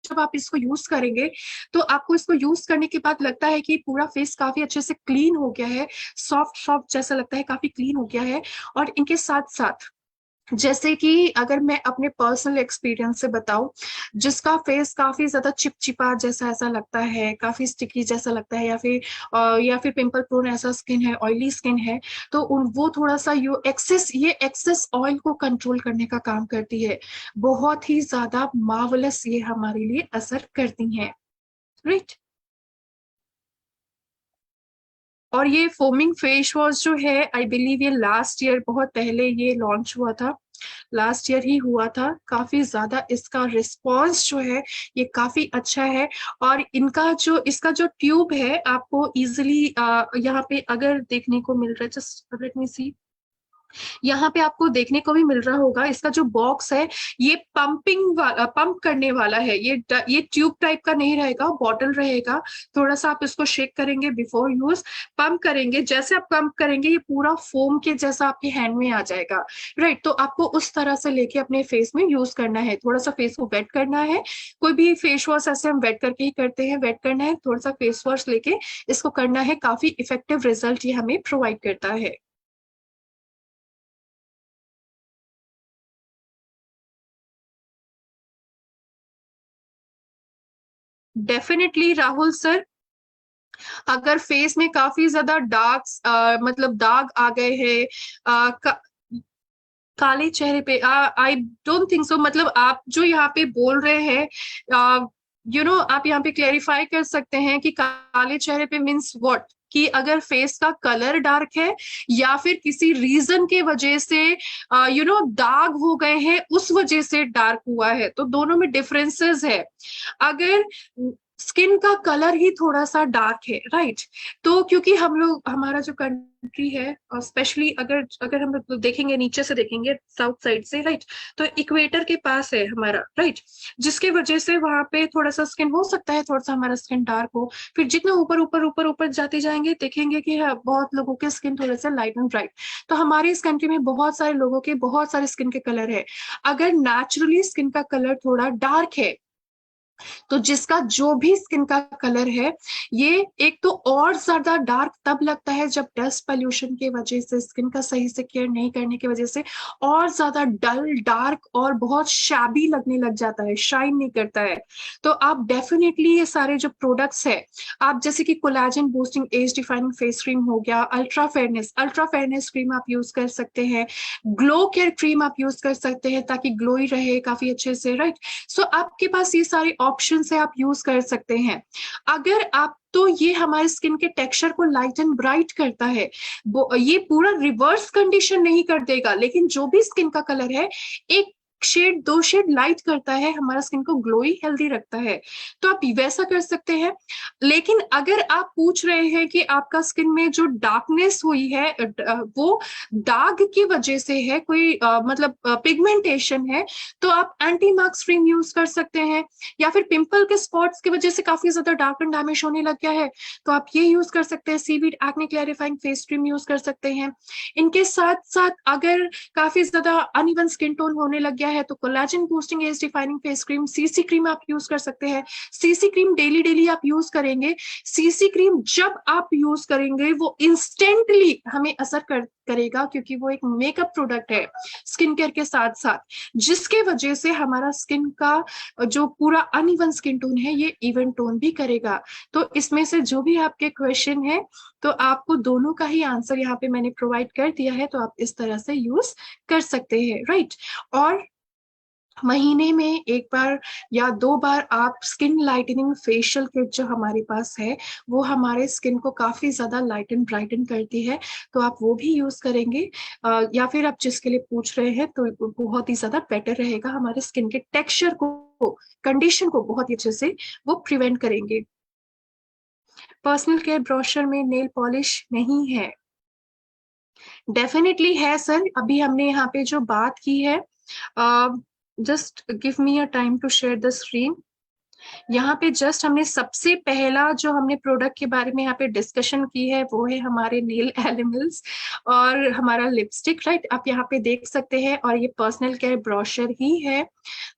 जब आप इसको यूज करेंगे, तो आपको इसको यूज करने के बाद लगता है कि पूरा फेस काफी अच्छे से क्लीन हो गया है, सॉफ्ट सॉफ्ट जैसा लगता है, काफी क्लीन हो गया है। और इनके साथ साथ, जैसे कि अगर मैं अपने पर्सनल एक्सपीरियंस से बताऊं, जिसका फेस काफी ज्यादा चिपचिपा जैसा ऐसा लगता है, काफी स्टिकी जैसा लगता है, या फिर पिंपल प्रोन ऐसा स्किन है, ऑयली स्किन है, तो वो थोड़ा सा ये एक्सेस ऑयल को कंट्रोल करने का काम करती है। बहुत ही ज्यादा मार्वलस ये हमारे लिए असर करती हैं, राइट। और ये फोमिंग फेस वॉश जो है, आई बिलीव ये लास्ट ईयर, बहुत पहले ये लॉन्च हुआ था, लास्ट ईयर ही हुआ था। काफी ज्यादा इसका रिस्पॉन्स जो है ये काफी अच्छा है। और इसका जो ट्यूब है आपको इजिली यहाँ पे अगर देखने को मिल रहा है, जस्ट लेट मी सी, यहाँ पे आपको देखने को भी मिल रहा होगा, इसका जो बॉक्स है ये पंप करने वाला है। ये ट्यूब टाइप का नहीं रहेगा, बॉटल रहेगा। थोड़ा सा आप इसको शेक करेंगे बिफोर यूज, पंप करेंगे, जैसे आप पंप करेंगे ये पूरा फोम के जैसा आपके हैंड में आ जाएगा, राइट। तो आपको उस तरह से लेके अपने फेस में यूज करना है, थोड़ा सा फेस को वेट करना है। कोई भी फेस वॉश ऐसे हम वेट करके ही करते हैं, वेट करना है, थोड़ा सा फेस वॉश लेके इसको करना है, काफी इफेक्टिव रिजल्ट ये हमें प्रोवाइड करता है। डेफिनेटली राहुल सर, अगर फेस में काफी ज्यादा डार्क मतलब दाग आ गए हैं, काले चेहरे पे, आई डोंट थिंक सो, मतलब आप जो यहाँ पे बोल रहे हैं, आप यहाँ पे क्लेरिफाई कर सकते हैं कि काले चेहरे पे मीन्स व्हाट, कि अगर फेस का कलर डार्क है या फिर किसी रीजन के वजह से दाग हो गए हैं, उस वजह से डार्क हुआ है, तो दोनों में डिफरेंसेस है। अगर स्किन का कलर ही थोड़ा सा डार्क है, राइट, तो क्योंकि हम लोग, हमारा जो कंट्री है, और स्पेशली अगर अगर हम लोग देखेंगे, नीचे से देखेंगे साउथ साइड से, राइट, तो इक्वेटर के पास है हमारा, राइट, जिसके वजह से वहां पे थोड़ा सा स्किन हो सकता है, थोड़ा सा हमारा स्किन डार्क हो। फिर जितना ऊपर ऊपर ऊपर ऊपर जाते जाएंगे, देखेंगे कि हाँ, बहुत लोगों के स्किन थोड़ा सा लाइट एंड ब्राइट। तो हमारे इस कंट्री में बहुत सारे लोगों के बहुत सारे स्किन के कलर है। अगर नेचुरली स्किन का कलर थोड़ा डार्क है, तो जिसका जो भी स्किन का कलर है, ये एक तो और ज्यादा डार्क तब लगता है जब डस्ट पोल्यूशन की वजह से, स्किन का सही से केयर नहीं करने की वजह से और ज्यादा डल डार्क और बहुत शैबी लगने लग जाता है, शाइन नहीं करता है। तो आप डेफिनेटली ये सारे जो प्रोडक्ट्स है, आप जैसे कि collagen boosting age defining face cream हो गया, अल्ट्रा फेयरनेस क्रीम आप यूज कर सकते हैं, ग्लो केयर क्रीम आप यूज कर सकते हैं ताकि ग्लोई रहे काफी अच्छे से, राइट। सो आपके पास ये सारे ऑप्शन है, आप यूज कर सकते हैं। अगर आप, तो ये हमारे स्किन के टेक्सचर को लाइट एंड ब्राइट करता है, ये पूरा रिवर्स कंडीशन नहीं कर देगा, लेकिन जो भी स्किन का कलर है, एक शेड दो शेड लाइट करता है, हमारा स्किन को ग्लोई हेल्दी रखता है। तो आप वैसा कर सकते हैं। लेकिन अगर आप पूछ रहे हैं कि आपका स्किन में जो डार्कनेस हुई है, वो दाग की वजह से है, कोई मतलब पिगमेंटेशन है, तो आप एंटी मार्क्स क्रीम यूज कर सकते हैं। या फिर पिंपल के स्पॉट्स की वजह से काफी ज्यादा डार्क एंड डैमेज होने लग गया है, तो आप ये यूज कर सकते हैं, seaweed acne clarifying face cream use कर सकते हैं। इनके साथ साथ अगर काफी ज्यादा अनइवन स्किन टोन होने लग गया है, तो collagen boosting age defining face cream, CC cream आप यूज कर सकते हैं। सीसी क्रीम डेली डेली आप यूज करेंगे, सीसी क्रीम जब आप यूज करेंगे वो इंस्टेंटली हमें असर करेगा, क्योंकि वो एक मेकअप प्रोडक्ट है स्किन केयर के साथ साथ, जिसके वजह से हमारा स्किन का जो पूरा अनइवन स्किन टोन है, ये इवन टोन भी करेगा। तो इसमें से जो भी आपके क्वेश्चन है, तो आपको दोनों का ही आंसर यहाँ पे मैंने प्रोवाइड कर दिया है, तो आप इस तरह से यूज कर सकते हैं, राइट। और महीने में एक बार या दो बार आप स्किन लाइटनिंग फेशियल किट जो हमारे पास है, वो हमारे स्किन को काफी ज्यादा लाइटन ब्राइटन करती है, तो आप वो भी यूज करेंगे। या फिर आप जिसके लिए पूछ रहे हैं, तो बहुत ही ज्यादा बेटर रहेगा, हमारे स्किन के टेक्सचर को, कंडीशन को बहुत ही अच्छे से वो प्रिवेंट करेंगे। पर्सनल केयर ब्रोशर में नेल पॉलिश नहीं है? डेफिनेटली है सर, अभी हमने यहाँ पे जो बात की है, just give me a time to share the screen. यहाँ पे जस्ट हमने सबसे पहला जो हमने प्रोडक्ट के बारे में यहाँ पे डिस्कशन की है, वो है हमारे नेल एलिमेंट्स और हमारा लिपस्टिक, राइट। आप यहाँ पे देख सकते हैं, और ये पर्सनल केयर ब्रोशर ही है,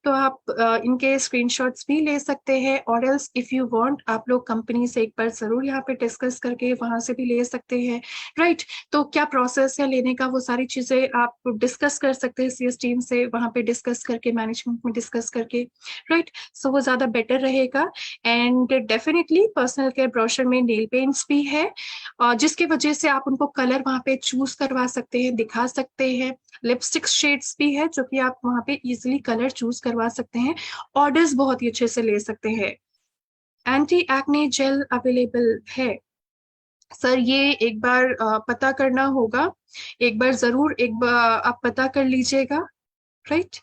तो आप इनके स्क्रीनशॉट्स भी ले सकते हैं, और एल्स इफ यू वांट, आप लोग कंपनी से एक बार जरूर यहाँ पे डिस्कस करके वहां से भी ले सकते हैं, राइट। तो क्या प्रोसेस है लेने का, वो सारी चीजें आप डिस्कस कर सकते हैं सीएस टीम से, वहां पे डिस्कस करके, मैनेजमेंट में डिस्कस करके, राइट। सो वो ज्यादा बेटर रहेगा। And definitely personal care brochure में नेल पेंट्स भी है, जिसकी वजह से आप उनको कलर वहां पे चूज करवा सकते हैं, दिखा सकते हैं। लिपस्टिक शेड्स भी है, जो कि आप वहां पे इजिली कलर चूज करवा सकते हैं, ऑर्डर्स बहुत ही अच्छे से ले सकते हैं। एंटी एक्ने जेल अवेलेबल है? सर ये एक बार पता करना होगा, एक बार जरूर, एक बार आप पता कर लीजिएगा, राइट।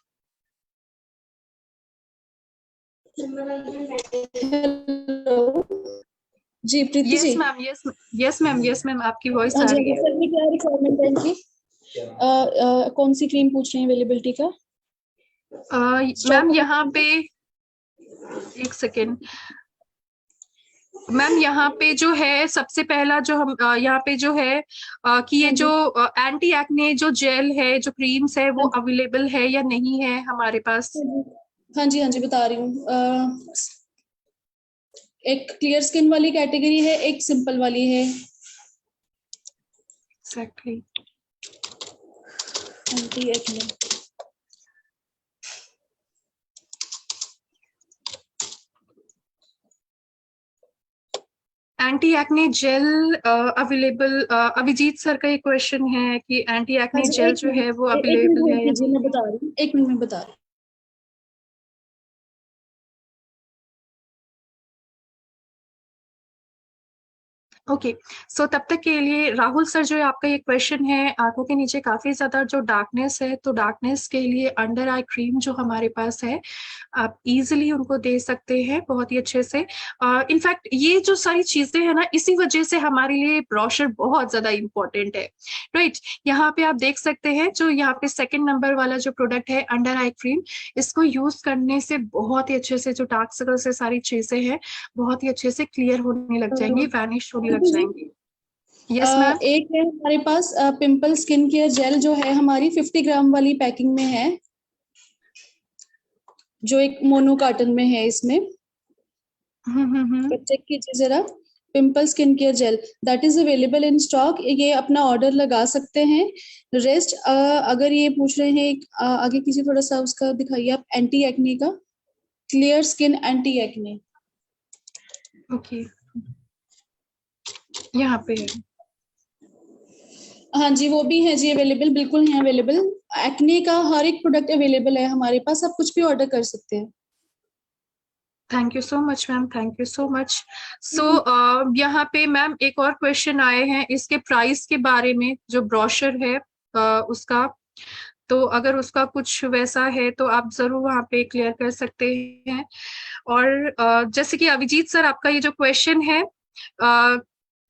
हेलो जी, Preeti ji. Yes ma'am, yes, yes ma'am, yes ma'am, आपकी वॉइस हाँ आ जी, हाँ रही जी है। सर, ये क्या रिक्वायरमेंट है इनकी? कौन सी क्रीम पूछ रहे हैं अवेलेबिलिटी का? स्टॉक मैम में यहाँ कितनी पे, है? एक सेकेंड मैम, यहाँ पे जो है सबसे पहला जो हम यहाँ पे जो है, कि ये हाँ जो जी, एंटी एक्ने जो जेल है, जो क्रीम्स है, वो हाँ जी, अवेलेबल है या नहीं है हमारे पास? हाँ जी, हाँ जी, हाँ जी, बता रही हूँ। एक क्लियर स्किन वाली कैटेगरी है, एक सिंपल वाली है। Exactly. Anti acne. Anti acne gel available, Abhijit sir का ये क्वेश्चन है कि एंटी हाँ एक्ने जी, जेल एक जो है मिनट, वो एक मिनट अवेलेबल होल्ड है या कीजिए, नहीं मैं है। बता रही हूँ, 1 मिनट में बता रही हूँ। ओके, सो तब तक के लिए राहुल सर, जो आपका ये क्वेश्चन है, आंखों के नीचे काफी ज्यादा जो डार्कनेस है, तो डार्कनेस के लिए अंडर आई क्रीम जो हमारे पास है, आप इजीली उनको दे सकते हैं बहुत ही अच्छे से। इनफैक्ट ये जो सारी चीजें हैं ना, इसी वजह से हमारे लिए ब्रोशर बहुत ज्यादा इंपॉर्टेंट है, राइट। यहाँ पे आप देख सकते हैं, जो यहाँ पे सेकंड नंबर वाला जो प्रोडक्ट है अंडर आई क्रीम, इसको यूज करने से बहुत ही अच्छे से जो डार्क सर्कल से सारी चीजें हैं बहुत ही अच्छे से क्लियर होने लग जाएंगी, वैनिश होने लग अंकल जी, जाएंगी। Yes ma'am. एक है हमारे पास पिंपल स्किन केयर जेल, जो है हमारी 50 ग्राम वाली पैकिंग में है, जो एक मोनो कार्टन में है इसमें। हम्म। चेक कीजिए जरा, pimple skin care gel, that is available in stock, ये अपना ऑर्डर लगा सकते हैं। रेस्ट अगर ये पूछ रहे हैं, आगे कीजिए थोड़ा सा, उसका दिखाइए आप, एंटी एक्ने का, clear skin anti acne. Okay, यहाँ पे है। हाँ जी, वो भी है जी अवेलेबल, बिल्कुल है अवेलेबल। एक्ने का हर एक प्रोडक्ट अवेलेबल है हमारे पास, आप कुछ भी ऑर्डर कर सकते हैं। Thank you so much ma'am, thank you so much. So यहाँ पे मैम एक और क्वेश्चन आए हैं इसके प्राइस के बारे में, जो ब्रोशर है उसका, तो अगर उसका कुछ वैसा है तो आप जरूर वहाँ पे क्लियर कर सकते हैं। और जैसे कि अभिजीत सर, आपका ये जो क्वेश्चन है अ,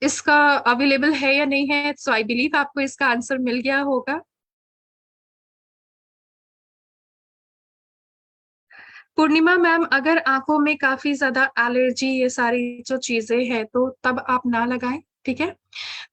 इसका अवेलेबल है या नहीं है, सो आई बिलीव आपको इसका आंसर मिल गया होगा। पूर्णिमा मैम, अगर आंखों में काफी ज्यादा एलर्जी ये सारी जो चीजें हैं तो तब आप ना लगाएं, ठीक है।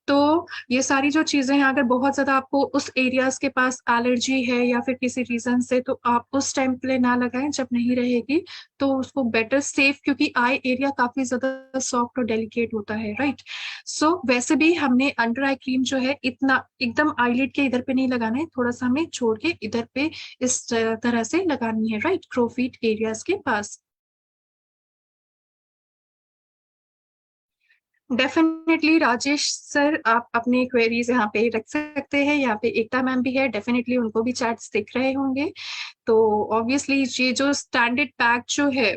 तो ये सारी जो चीजें हैं, अगर बहुत ज्यादा आपको उस एरियाज के पास एलर्जी है या फिर किसी रीजन से, तो आप उस टाइम पे ना लगाएं जब नहीं रहेगी, तो उसको बेटर सेफ, क्योंकि आई एरिया काफी ज्यादा सॉफ्ट और डेलिकेट होता है, राइट। सो वैसे भी हमने अंडर आई क्रीम जो है इतना एकदम आईलिड के इधर पे नहीं लगाना है, थोड़ा सा हमें छोड़ के इधर पे इस तरह से लगानी है, राइट, क्रोफिट एरियाज के पास। डेफिनेटली राजेश सर, आप अपनी क्वेरीज यहाँ पे रख सकते हैं। यहाँ पे एकता मैम भी है, डेफिनेटली उनको भी चैट्स दिख रहे होंगे। तो ऑब्वियसली ये जो स्टैंडर्ड पैक जो है,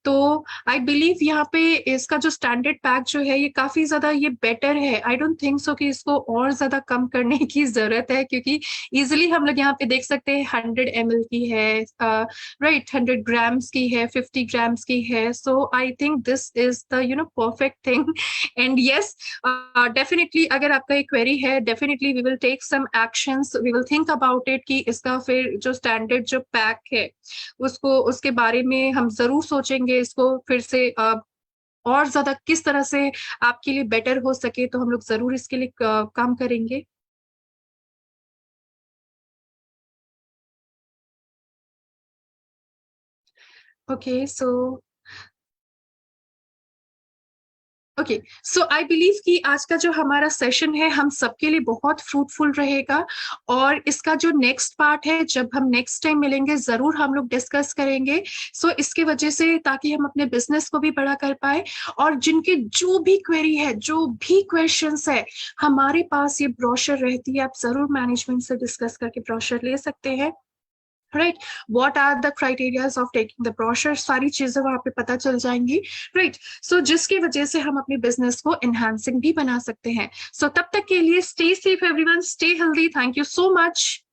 तो आई बिलीव यहाँ पे इसका जो स्टैंडर्ड पैक जो है ये काफी ज्यादा ये बेटर है। आई डोंट थिंक सो कि इसको और ज्यादा कम करने की जरूरत है, क्योंकि इजिली हम लोग यहाँ पे देख सकते हैं 100 ml की है, राइट, 100 ग्राम्स की है, 50 ग्राम्स की है। So I think this is the perfect thing. And yes, definitely अगर आपका एक क्वेरी है, definitely we will take some actions, we will think about it कि इसका फिर जो स्टैंडर्ड जो पैक है उसको, उसके बारे में हम जरूर सोचेंगे, इसको फिर से और ज्यादा किस तरह से आपके लिए बेटर हो सके, तो हम लोग जरूर इसके लिए काम करेंगे। Okay, okay, so I believe कि आज का जो हमारा सेशन है हम सबके लिए बहुत फ्रूटफुल रहेगा। और इसका जो नेक्स्ट पार्ट है, जब हम नेक्स्ट टाइम मिलेंगे जरूर हम लोग डिस्कस करेंगे। सो इसके वजह से, ताकि हम अपने बिजनेस को भी बड़ा कर पाए, और जिनके जो भी क्वेरी है, जो भी क्वेश्चंस है, हमारे पास ये ब्रोशर रहती है, आप जरूर मैनेजमेंट से डिस्कस करके ब्रोशर ले सकते हैं, right. What are the criterias of taking the brochure, सारी चीजें वहां पे पता चल जाएंगी, राइट। सो जिसकी वजह से हम अपने बिजनेस को एनहांसिंग भी बना सकते हैं। सो तब तक के लिए stay safe everyone, stay healthy, thank you so much.